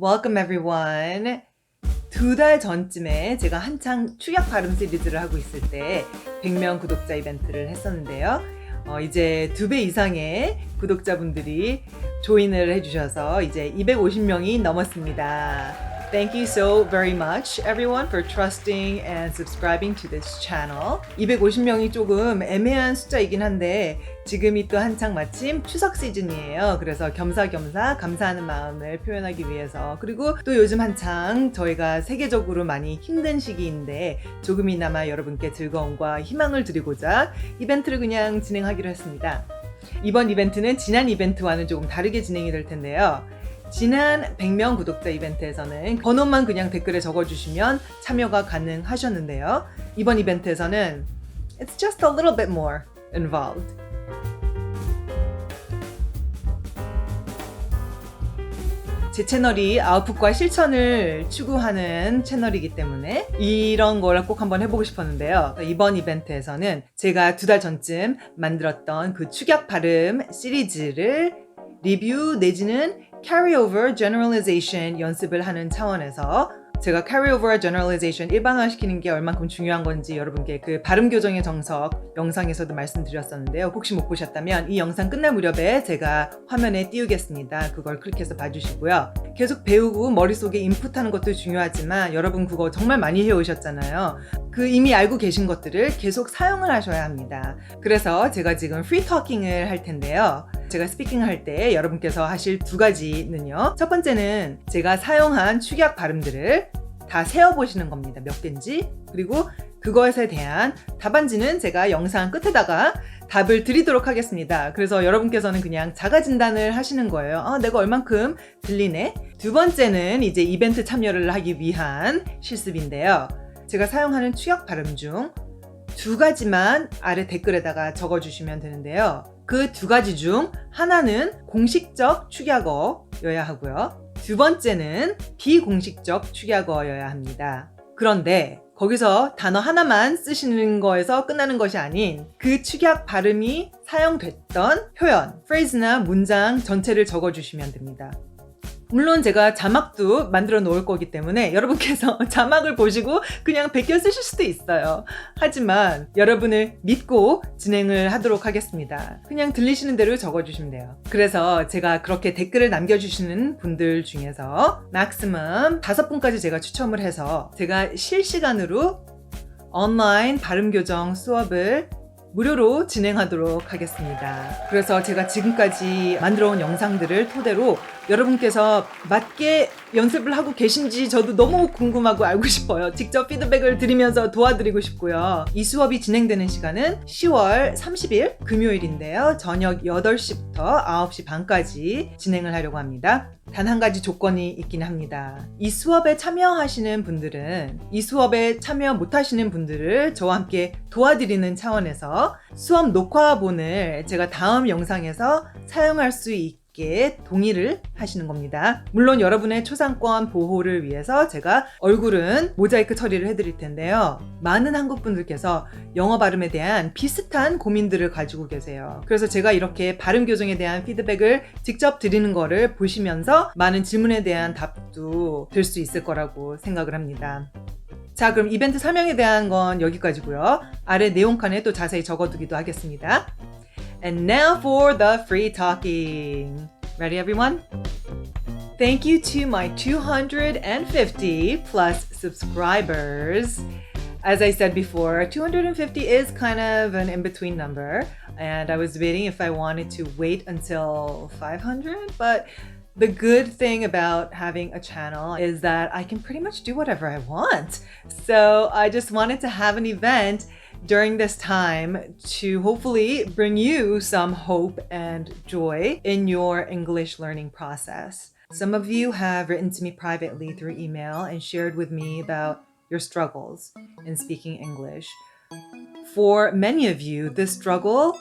Welcome everyone. 2달 전쯤에 제가 한창 축약 발음 시리즈를 하고 있을 때 100명 구독자 이벤트를 했었는데요. 이제 2배 이상의 구독자분들이 조인을 해주셔서 이제 250명이 넘었습니다. Thank you so very much everyone for trusting and subscribing to this channel. 250명이 조금 애매한 숫자이긴 한데 지금이 또 한창 마침 추석 시즌이에요. 그래서 겸사겸사 감사하는 마음을 표현하기 위해서, 그리고 또 요즘 한창 저희가 세계적으로 많이 힘든 시기인데 조금이나마 여러분께 즐거움과 희망을 드리고자 이벤트를 그냥 진행하기로 했습니다. 이번 이벤트는 지난 이벤트와는 조금 다르게 진행이 될 텐데요. 지난 100명 구독자 이벤트에서는 번호만 그냥 댓글에 적어주시면 참여가 가능하셨는데요. 이번 이벤트에서는 It's just a little bit more involved. 제 채널이 아웃풋과 실천을 추구하는 채널이기 때문에 이런 걸 꼭 한번 해보고 싶었는데요. 이번 이벤트에서는 제가 2달 전쯤 만들었던 그 축약 발음 시리즈를 리뷰 내지는 carryover generalization 연습을 하는 차원에서 제가 carryover generalization 일반화시키는 게 얼만큼 중요한 건지 여러분께 그 발음 교정의 정석 영상에서도 말씀드렸었는데요. 혹시 못 보셨다면 이 영상 끝날 무렵에 제가 화면에 띄우겠습니다. 그걸 클릭해서 봐주시고요. 계속 배우고 머릿속에 인풋하는 것도 중요하지만 여러분 그거 정말 많이 해오셨잖아요. 그 이미 알고 계신 것들을 계속 사용을 하셔야 합니다. 그래서 제가 지금 프리토킹을 할 텐데요. 제가 스피킹을 할 때 여러분께서 하실 2가지는요. 첫 번째는 제가 사용한 축약 발음들을 다 세어보시는 겁니다. 몇 개인지. 그리고 그것에 대한 답안지는 제가 영상 끝에다가 답을 드리도록 하겠습니다. 그래서 여러분께서는 그냥 자가진단을 하시는 거예요. 내가 얼만큼 들리네. 두 번째는 이제 이벤트 참여를 하기 위한 실습인데요. 제가 사용하는 축약 발음 중 2가지만 아래 댓글에다가 적어주시면 되는데요. 그 2가지 중 하나는 공식적 축약어여야 하고요. 두 번째는 비공식적 축약어여야 합니다. 그런데 거기서 단어 하나만 쓰시는 거에서 끝나는 것이 아닌 그 축약 발음이 사용됐던 표현, phrase나 문장 전체를 적어주시면 됩니다. 물론 제가 자막도 만들어 놓을 거기 때문에 여러분께서 자막을 보시고 그냥 베껴 쓰실 수도 있어요. 하지만 여러분을 믿고 진행을 하도록 하겠습니다. 그냥 들리시는 대로 적어주시면 돼요. 그래서 제가 그렇게 댓글을 남겨주시는 분들 중에서 maximum 5분까지 제가 추첨을 해서 제가 실시간으로 온라인 발음교정 수업을 무료로 진행하도록 하겠습니다. 그래서 제가 지금까지 만들어 온 영상들을 토대로 여러분께서 맞게 연습을 하고 계신지 저도 너무 궁금하고 알고 싶어요. 직접 피드백을 드리면서 도와드리고 싶고요. 이 수업이 진행되는 시간은 10월 30일 금요일인데요. 저녁 8시부터 9시 반까지 진행을 하려고 합니다. 단 한 가지 조건이 있긴 합니다. 이 수업에 참여하시는 분들은 이 수업에 참여 못하시는 분들을 저와 함께 도와드리는 차원에서 수업 녹화본을 제가 다음 영상에서 사용할 수 있게 동의를 하시는 겁니다. 물론 여러분의 초상권 보호를 위해서 제가 얼굴은 모자이크 처리를 해드릴 텐데요. 많은 한국 분들께서 영어 발음에 대한 비슷한 고민들을 가지고 계세요. 그래서 제가 이렇게 발음 교정에 대한 피드백을 직접 드리는 거를 보시면서 많은 질문에 대한 답도 될 수 있을 거라고 생각을 합니다. 자, 그럼 이벤트 설명에 대한 건 여기까지고요. 아래 내용칸에 또 자세히 적어두기도 하겠습니다. And now for the free talking. Ready, everyone? Thank you to my 250 plus subscribers. As I said before, 250 is kind of an in-between number, and I was debating if I wanted to wait until 500, but the good thing about having a channel is that I can pretty much do whatever I want. So I just wanted to have an event during this time to hopefully bring you some hope and joy in your English learning process. Some of you have written to me privately through email and shared with me about your struggles in speaking English. For many of you, this struggle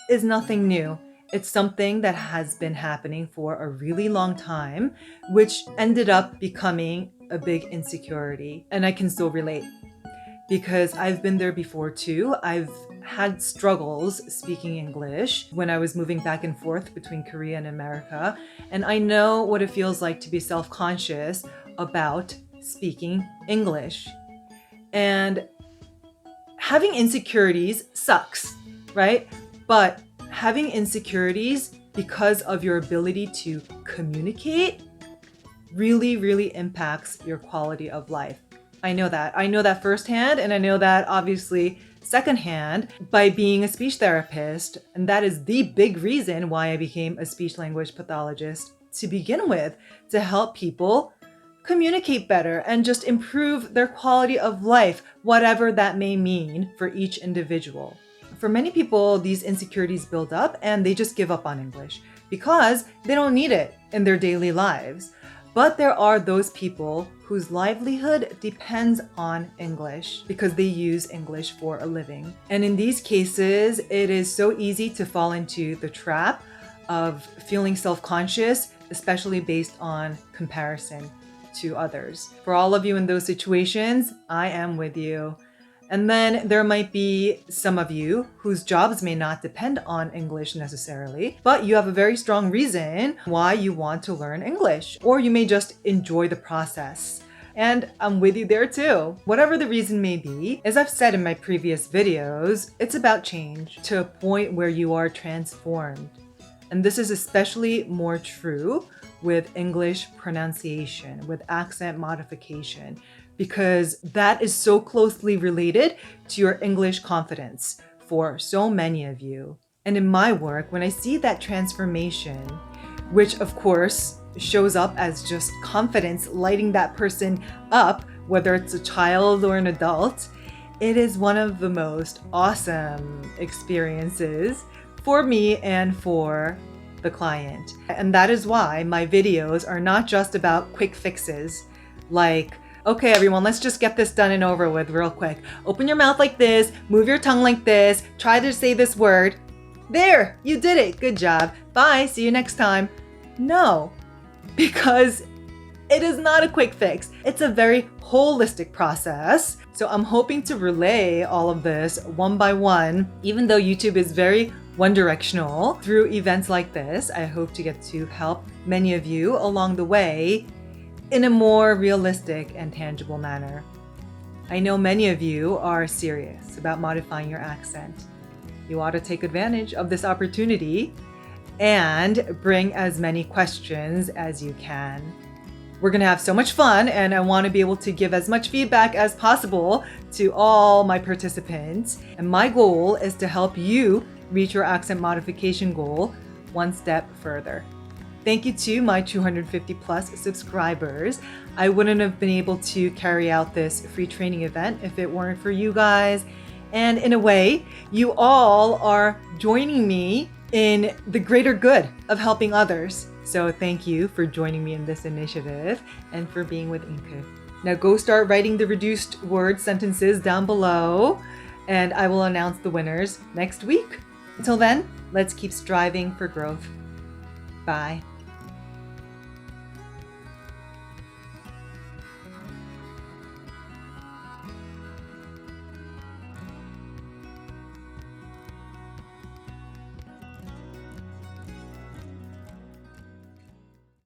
is nothing new. It's something that has been happening for a really long time, which ended up becoming a big insecurity. And I can still relate because I've been there before too. I've had struggles speaking English when I was moving back and forth between Korea and America, and I know what it feels like to be self-conscious about speaking English. And having insecurities sucks, right? But having insecurities because of your ability to communicate really, really impacts your quality of life. I know that firsthand, and I know that obviously secondhand by being a speech therapist. And that is the big reason why I became a speech language pathologist to begin with, to help people communicate better and just improve their quality of life, whatever that may mean for each individual. For many people, these insecurities build up and they just give up on English because they don't need it in their daily lives. But there are those people whose livelihood depends on English because they use English for a living. And in these cases, it is so easy to fall into the trap of feeling self-conscious, especially based on comparison to others. For all of you in those situations, I am with you. And then there might be some of you whose jobs may not depend on English necessarily, but you have a very strong reason why you want to learn English, or you may just enjoy the process. And I'm with you there too. Whatever the reason may be, as I've said in my previous videos, it's about change to a point where you are transformed. And this is especially more true with English pronunciation, with accent modification, because that is so closely related to your English confidence for so many of you. And in my work, when I see that transformation, which of course shows up as just confidence lighting that person up, whether it's a child or an adult, it is one of the most awesome experiences for me and for the client. And that is why my videos are not just about quick fixes, like, okay, everyone, let's just get this done and over with real quick. Open your mouth like this, move your tongue like this, try to say this word. There, you did it. Good job. Bye, see you next time. No, because it is not a quick fix. It's a very holistic process. So I'm hoping to relay all of this one by one, even though YouTube is very one-directional. Through events like this, I hope to get to help many of you along the way in a more realistic and tangible manner. I know many of you are serious about modifying your accent. You ought to take advantage of this opportunity and bring as many questions as you can. We're gonna have so much fun, and I want to be able to give as much feedback as possible to all my participants. And my goal is to help you reach your accent modification goal one step further. Thank you to my 250 plus subscribers. I wouldn't have been able to carry out this free training event if it weren't for you guys. And in a way, you all are joining me in the greater good of helping others. So thank you for joining me in this initiative and for being with Inku. Now go start writing the reduced word sentences down below, and I will announce the winners next week. Until then, let's keep striving for growth. Bye.